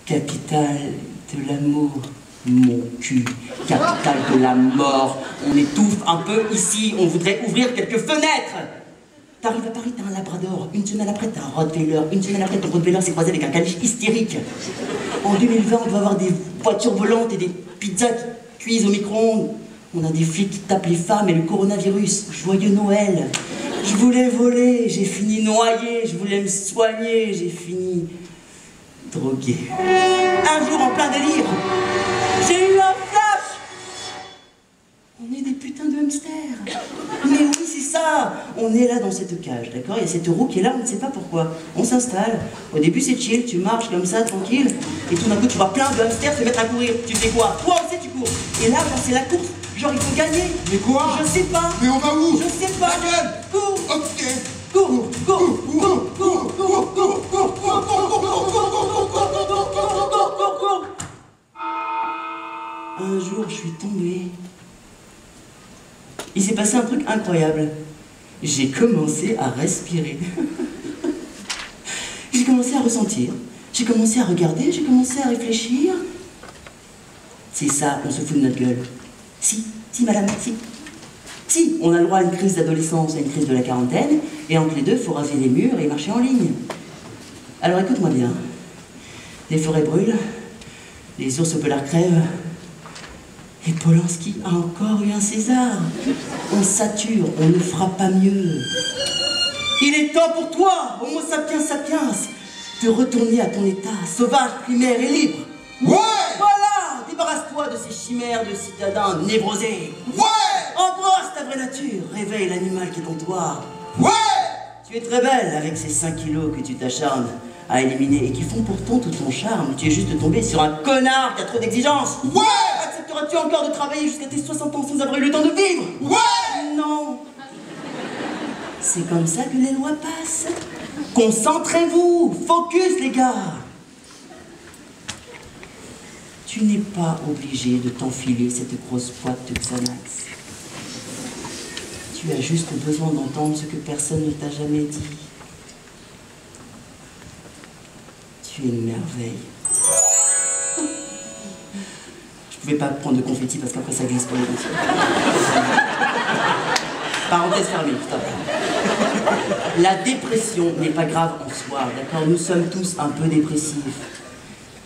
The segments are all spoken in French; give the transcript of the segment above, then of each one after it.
Capitale de l'amour, mon cul. Capitale de la mort. On étouffe un peu ici, on voudrait ouvrir quelques fenêtres. T'arrives à Paris, t'as un labrador. Une semaine après, t'as un rottweiler. Une semaine après, ton rottweiler s'est croisé avec un caniche hystérique. En 2020, on doit avoir des voitures volantes et des pizzas qui cuisent au micro-ondes. On a des flics qui tapent les femmes et le coronavirus. Joyeux Noël. Je voulais voler, j'ai fini noyé. Je voulais me soigner, j'ai fini drogué. Un jour, en plein délire, j'ai eu un flash. On est des putains de hamsters. Mais oui, c'est ça. On est là dans cette cage, d'accord? Il y a cette roue qui est là, on ne sait pas pourquoi. On s'installe. Au début, c'est chill, tu marches comme ça, tranquille. Et tout d'un coup, tu vois plein de hamsters se mettre à courir. Tu fais quoi? Toi aussi, tu cours. Et là, quand c'est la course, genre, il faut gagner. Mais quoi? Je sais pas. Mais on va où? Je sais pas. Ta gueule. Cours. Ok. Cours, cours, cours, cours, cours, cours, cours, cours. Un jour, je suis tombé. Il s'est passé un truc incroyable. J'ai commencé à respirer. J'ai commencé à ressentir. J'ai commencé à regarder, j'ai commencé à réfléchir. C'est ça, on se fout de notre gueule. Si, madame, si. Si, on a le droit à une crise d'adolescence, à une crise de la quarantaine, et entre les deux, il faut raser les murs et marcher en ligne. Alors écoute-moi bien. Les forêts brûlent, les ours polaires crèvent, et Polanski a encore eu un César. On sature, on ne fera pas mieux. Il est temps pour toi, Homo sapiens sapiens, de retourner à ton état sauvage, primaire et libre. Ouais! Voilà! Débarrasse-toi de ces chimères de citadins névrosés. Ouais! Embrasse ta vraie nature, réveille l'animal qui est en toi. Ouais! Tu es très belle avec ces 5 kilos que tu t'acharnes à éliminer et qui font pourtant tout ton charme. Tu es juste tombé sur un connard qui a trop d'exigences. Ouais! Accepteras-tu encore de travailler jusqu'à tes 60 ans sans avoir eu le temps de vivre? Ouais! Non. C'est comme ça que les lois passent. Concentrez-vous, focus les gars. Tu n'es pas obligé de t'enfiler cette grosse boîte de Xanax. Tu as juste besoin d'entendre ce que personne ne t'a jamais dit. Tu es une merveille. Je pouvais pas prendre de confetti parce qu'après ça glisse pour les routiers. Parenthèse fermée, stop. La dépression n'est pas grave en soi, d'accord? Nous sommes tous un peu dépressifs.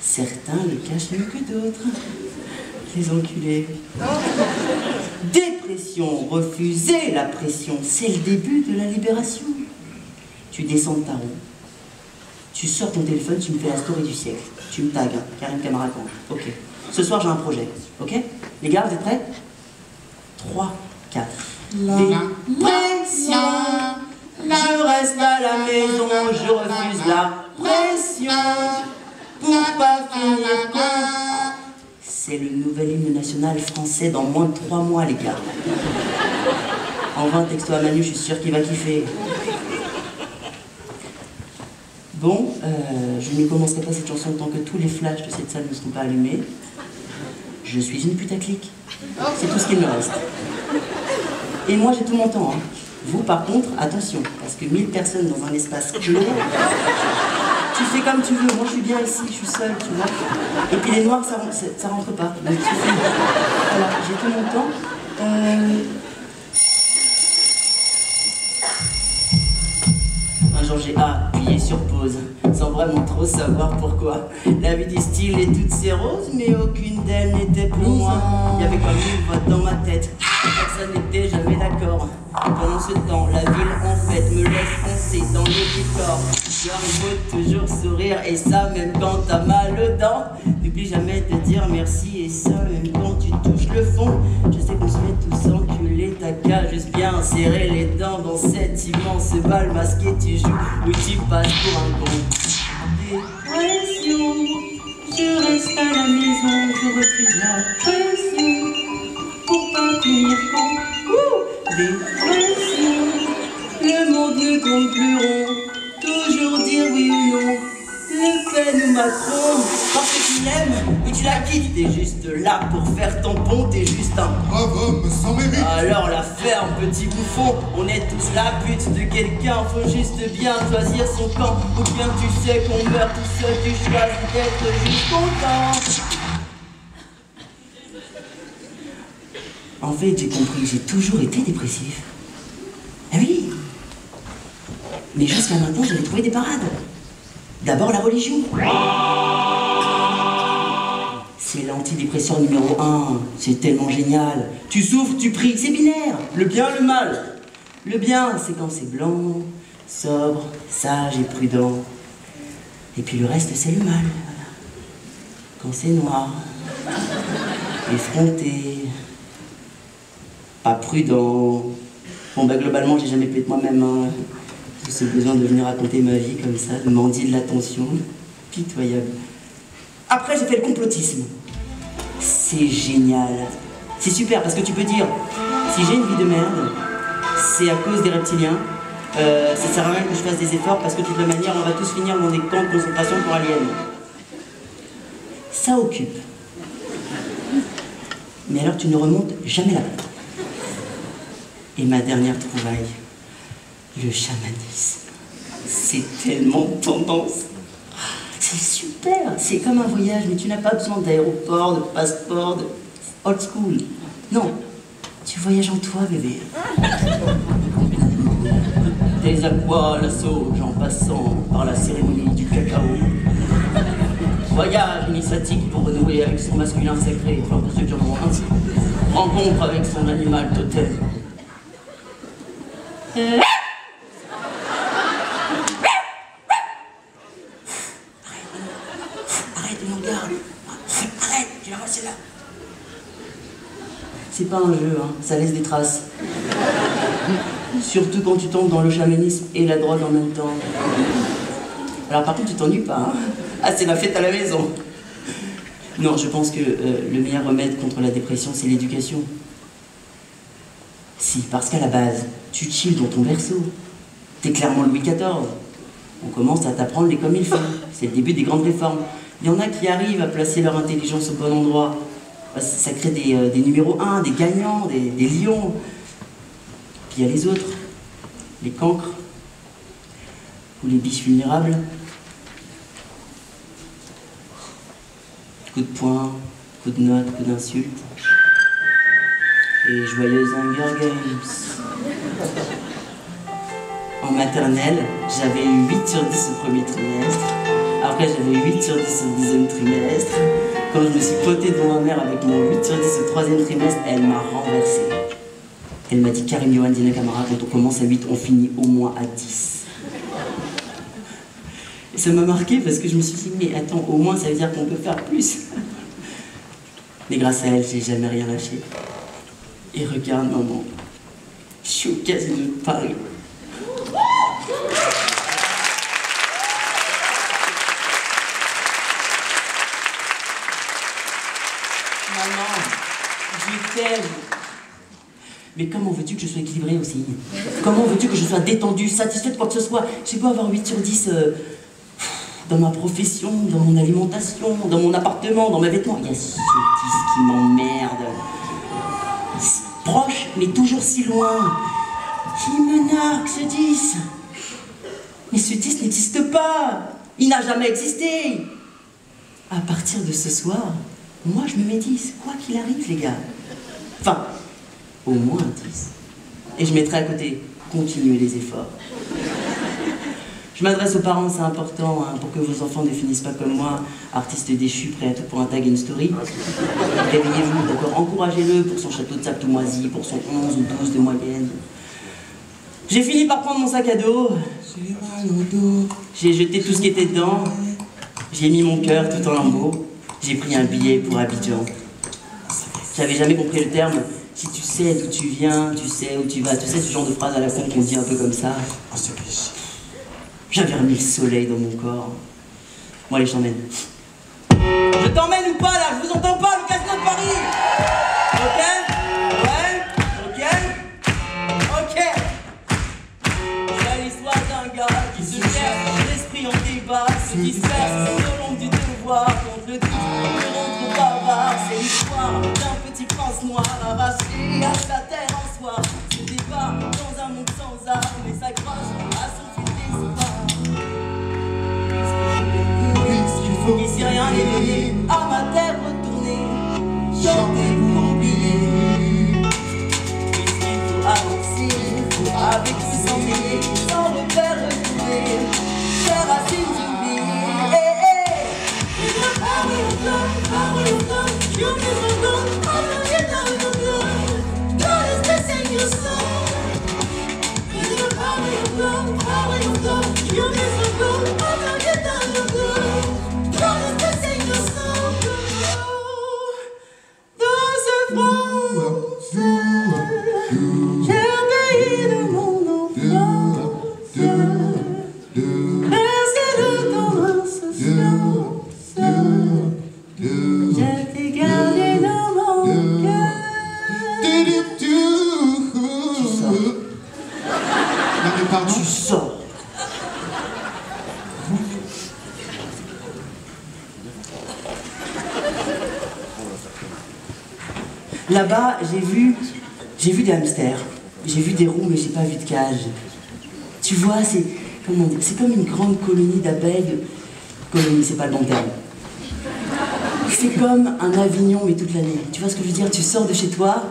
Certains le cachent mieux que d'autres. Les enculés. Dépression, refuser la pression, c'est le début de la libération. Tu descends de ta roue. Tu sors ton téléphone, tu me fais la story du siècle. Tu me tags, hein, Karim Camara. Ok. Ce soir, j'ai un projet. Ok? Les gars, vous êtes prêts? 3, 4. Dépression. Je reste à la maison, je refuse la pression. Pour pas finir con. C'est le nouvel hymne national français dans moins de 3 mois, les gars. Envoie un texto à Manu, je suis sûr qu'il va kiffer. Bon, je ne commencerai pas cette chanson tant que tous les flashs de cette salle ne seront pas allumés. Je suis une putaclic. C'est tout ce qu'il me reste. Et moi, j'ai tout mon temps. Hein. Vous, par contre, attention, parce que 1000 personnes dans un espace clos, tu fais comme tu veux. Moi, je suis bien ici, je suis seule, tu vois. Et puis les noirs, ça rentre pas. Donc, tu fais... Voilà, j'ai tout mon temps. Un jour, j'ai appuyé sur pause, sans vraiment trop savoir pourquoi. La vie du style et toutes ces roses, mais aucune d'elles n'était pour moi. Il y avait comme une voix dans ma tête. Personne n'était jamais d'accord. Pendant ce temps, la ville en fait me laisse foncer dans le décor. Car il faut toujours sourire, et ça même quand t'as mal aux dents. N'oublie jamais de dire merci, et ça même quand tu touches le fond. Je sais qu'on se fait tous enculer, t'as qu'à juste bien serrer les dents. Dans cette immense balle masquée, tu joues ou tu passes pour un con. Dépression, je reste à la maison, je refuse la pression. Pour pas finir con. Dépression, le monde ne compte plus rond. Toujours dire oui ou non, Le Pen ou Macron. Parce que tu l'aimes ou tu la quittes. T'es juste là pour faire tampon, t'es juste un brave homme sans mérite. Alors la ferme, petit bouffon, on est tous la pute de quelqu'un. Faut juste bien choisir son camp. Ou bien tu sais qu'on meurt tout seul, tu choisis d'être juste content. En fait, j'ai compris, j'ai toujours été dépressif. Ah oui. Mais jusqu'à maintenant, j'avais trouvé des parades. D'abord la religion. C'est l'antidépresseur numéro 1. C'est tellement génial. Tu souffres, tu pries, c'est binaire. Le bien, le mal. Le bien, c'est quand c'est blanc, sobre, sage et prudent. Et puis le reste, c'est le mal. Quand c'est noir, effronté, pas prudent. Bon, bah globalement, j'ai jamais pu être moi-même. Hein. Tout ce besoin de venir raconter ma vie comme ça, de mendier de l'attention. Pitoyable. Après, j'ai fait le complotisme. C'est génial. C'est super parce que tu peux dire, si j'ai une vie de merde, c'est à cause des reptiliens. Ça sert à rien que je fasse des efforts parce que de toute manière, on va tous finir dans des camps de concentration pour aliens. Ça occupe. Mais alors, tu ne remontes jamais là-bas. Et ma dernière trouvaille, le chamanisme. C'est tellement tendance. C'est super, c'est comme un voyage, mais tu n'as pas besoin d'aéroport, de passeport, de old school. Non, tu voyages en toi, bébé. Des aquas à la sauge en passant par la cérémonie du cacao. Voyage initiatique pour renouer avec son masculin sacré, enfin pour ceux qui en ont un. Rencontre avec son animal totem. C'est pas un jeu, hein. Ça laisse des traces. Surtout quand tu tombes dans le chamanisme et la drogue en même temps. Alors par contre, tu t'ennuies pas, hein. Ah, c'est la fête à la maison. Non, je pense que le meilleur remède contre la dépression, c'est l'éducation. Si, parce qu'à la base, tu chilles dans ton berceau. T'es clairement Louis XIV. On commence à t'apprendre les comme il faut. C'est le début des grandes réformes. Il y en a qui arrivent à placer leur intelligence au bon endroit. Ça crée des numéros 1, des gagnants, des lions. Puis il y a les autres, les cancres, ou les biches vulnérables. Coup de poing, coup de note, coup d'insulte. Et joyeuse Hunger Games. En maternelle, j'avais eu 8 sur 10 au premier trimestre. Après, j'avais eu 8 sur 10 au deuxième trimestre. Quand je me suis poté devant ma mère avec mon 8 sur 10 au troisième trimestre, elle m'a renversé. Elle m'a dit, Karim Yohan Dina Camara, quand on commence à 8, on finit au moins à 10. Et ça m'a marqué parce que je me suis dit, mais attends, au moins ça veut dire qu'on peut faire plus. Mais grâce à elle, j'ai jamais rien lâché. Et regarde, maman, je suis au Casino de Paris. Maman, je t'aime. Mais comment veux-tu que je sois équilibrée aussi? Comment veux-tu que je sois détendue, satisfaite de quoi que ce soit? J'ai beau avoir 8 sur 10 dans ma profession, dans mon alimentation, dans mon appartement, dans mes vêtements. Il y a ce 10 qui m'emmerde. Proche, mais toujours si loin. Il me nargue, ce 10. Mais ce 10 n'existe pas. Il n'a jamais existé. À partir de ce soir, moi je me mets 10, quoi qu'il arrive, les gars. Enfin, au moins 10. Et je mettrai à côté, continuez les efforts. Je m'adresse aux parents, c'est important, hein, pour que vos enfants ne finissent pas comme moi, artistes déchus, prêts à tout pour un tag et une story. Réveillez-vous, d'accord, encouragez-le pour son château de sable tout moisi, pour son 11 ou 12 de moyenne. J'ai fini par prendre mon sac à dos. J'ai jeté tout ce qui était dedans. J'ai mis mon cœur tout en lambeaux. J'ai pris un billet pour Abidjan. J'avais jamais compris le terme. Si tu sais d'où tu viens, tu sais où tu vas. Tu sais ce genre de phrase à la con qu'on dit un peu comme ça. J'avais remis le soleil dans mon corps. Bon allez, je t'emmène. Je t'emmène ou pas là? Je vous entends pas, le Casino de Paris. Ok? Ouais? Ok? Ok? C'est l'histoire d'un gars qui se cherche, l'esprit en débat, se disperse selon du devoir. le titre, le rentre barbare, c'est l'histoire d'un petit prince noir arraché à sa terre en soir. Se débat dans un monde sans armes et s'accroche à son fil d'espoir. Puisqu'il faut qu'ici rien n'est donné, à ma terre retourner, chantez-vous oublier. Puisqu'il faut avancer, avec vous s'ennuyer, sans repère retrouver, faire racines oubliées. Tu sors. Là-bas, j'ai vu des hamsters, j'ai vu des roues, mais j'ai pas vu de cage. Tu vois, c'est comme une grande colonie d'abeilles. Colonie, c'est pas le bon terme. C'est comme un Avignon, mais toute l'année. Tu vois ce que je veux dire? Tu sors de chez toi,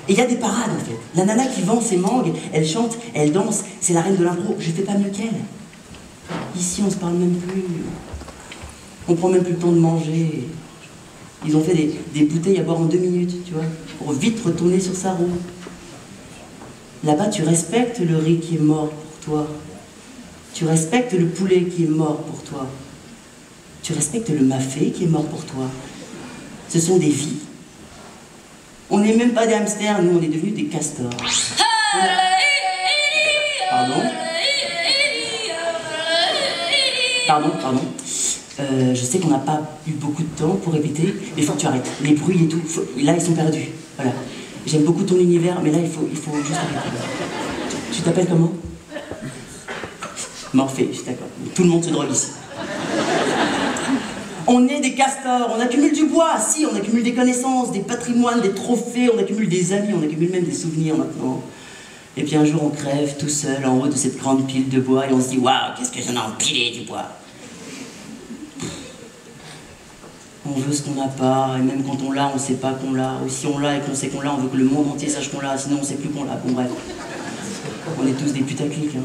et il y a des parades en fait. La nana qui vend ses mangues, elle chante, elle danse, c'est la reine de l'impro. Je fais pas mieux qu'elle. Ici, on se parle même plus. On prend même plus le temps de manger. Ils ont fait des bouteilles à boire en 2 minutes, tu vois, pour vite retourner sur sa roue. Là-bas, tu respectes le riz qui est mort pour toi. Tu respectes le poulet qui est mort pour toi. Tu respectes le mafé qui est mort pour toi. Ce sont des vies. On n'est même pas des hamsters, nous on est devenus des castors. Pardon. Je sais qu'on n'a pas eu beaucoup de temps pour répéter, mais il faut que tu arrêtes. Les bruits et tout, là ils sont perdus. Voilà. J'aime beaucoup ton univers, mais là il faut juste arrêter. Tu t'appelles comment? Morphée, je suis d'accord. Tout le monde se drogue ici. On est des castors, on accumule du bois, si, on accumule des connaissances, des patrimoines, des trophées, on accumule des amis, on accumule même des souvenirs maintenant. Et puis un jour on crève tout seul en haut de cette grande pile de bois et on se dit « Waouh, qu'est-ce que j'en ai empilé du bois !» On veut ce qu'on n'a pas, et même quand on l'a, on ne sait pas qu'on l'a. Ou si on l'a et qu'on sait qu'on l'a, on veut que le monde entier sache qu'on l'a, sinon on ne sait plus qu'on l'a. Bon bref, on est tous des putaclics, hein.